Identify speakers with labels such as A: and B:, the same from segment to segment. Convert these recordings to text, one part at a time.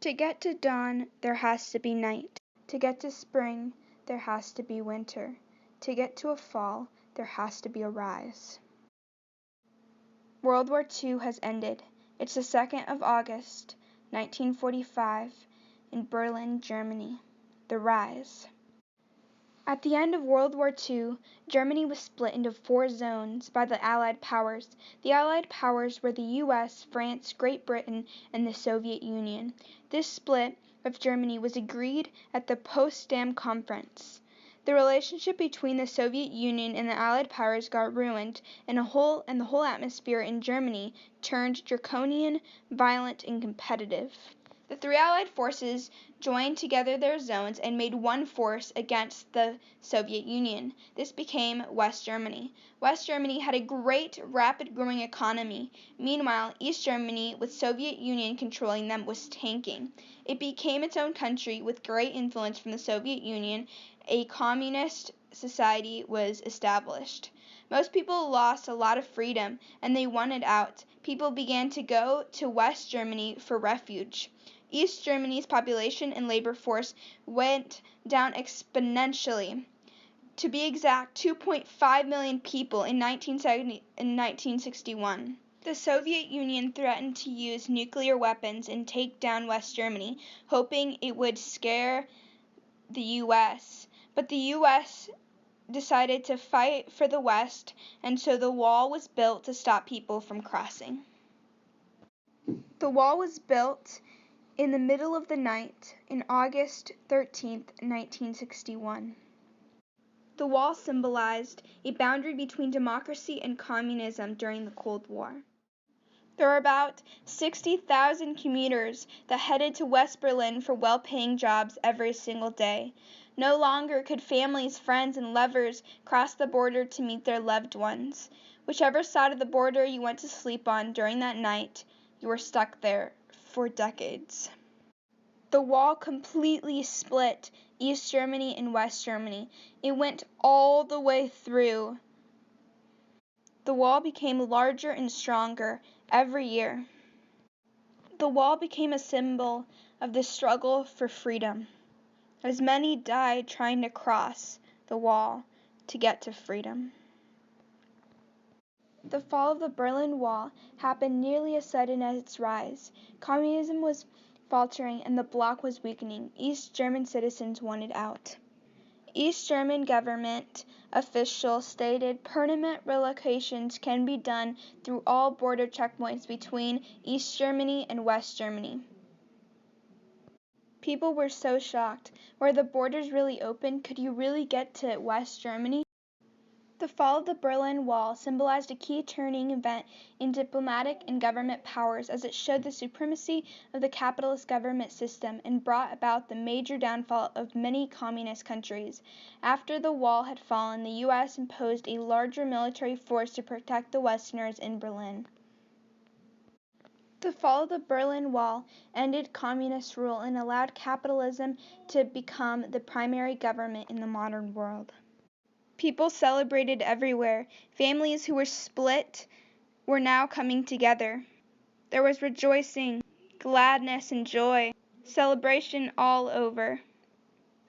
A: To get to dawn, there has to be night. To get to spring, there has to be winter. To get to a fall, there has to be a rise. World War II has ended. It's the 2nd of August, 1945, in Berlin, Germany. The rise. At the end of World War II, Germany was split into 4 zones by the Allied powers. The Allied powers were the US, France, Great Britain, and the Soviet Union. This split of Germany was agreed at the Potsdam Conference. The relationship between the Soviet Union and the Allied powers got ruined, and the whole atmosphere in Germany turned draconian, violent, and competitive. The 3 Allied forces joined together their zones and made one force against the Soviet Union. This became West Germany. West Germany had a great, rapid-growing economy. Meanwhile, East Germany, with Soviet Union controlling them, was tanking. It became its own country with great influence from the Soviet Union. A communist society was established. Most people lost a lot of freedom, and they wanted out. People began to go to West Germany for refuge. East Germany's population and labor force went down exponentially. To be exact, 2.5 million people in 1961. The Soviet Union threatened to use nuclear weapons and take down West Germany, hoping it would scare the U.S. But the U.S. decided to fight for the West, and so the wall was built to stop people from crossing. The wall was built in the middle of the night, on August 13, 1961. The wall symbolized a boundary between democracy and communism during the Cold War. There were about 60,000 commuters that headed to West Berlin for well-paying jobs every single day. No longer could families, friends, and lovers cross the border to meet their loved ones. Whichever side of the border you went to sleep on during that night, you were stuck there for decades. The wall completely split East Germany and West Germany. It went all the way through. The wall became larger and stronger every year. The wall became a symbol of the struggle for freedom, as many died trying to cross the wall to get to freedom. The fall of the Berlin Wall happened nearly as sudden as its rise. Communism was faltering and the bloc was weakening. East German citizens wanted out. East German government officials stated permanent relocations can be done through all border checkpoints between East Germany and West Germany. People were so shocked. Were the borders really open? Could you really get to West Germany? The fall of the Berlin Wall symbolized a key turning event in diplomatic and government powers, as it showed the supremacy of the capitalist government system and brought about the major downfall of many communist countries. After the wall had fallen, the U.S. imposed a larger military force to protect the Westerners in Berlin. The fall of the Berlin Wall ended communist rule and allowed capitalism to become the primary government in the modern world. People celebrated everywhere. Families who were split were now coming together. There was rejoicing, gladness, and joy. Celebration all over.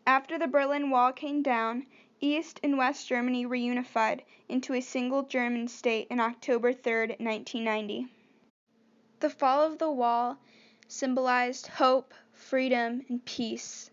A: After the Berlin Wall came down, East and West Germany reunified into a single German state on October 3, 1990. The fall of the wall symbolized hope, freedom, and peace.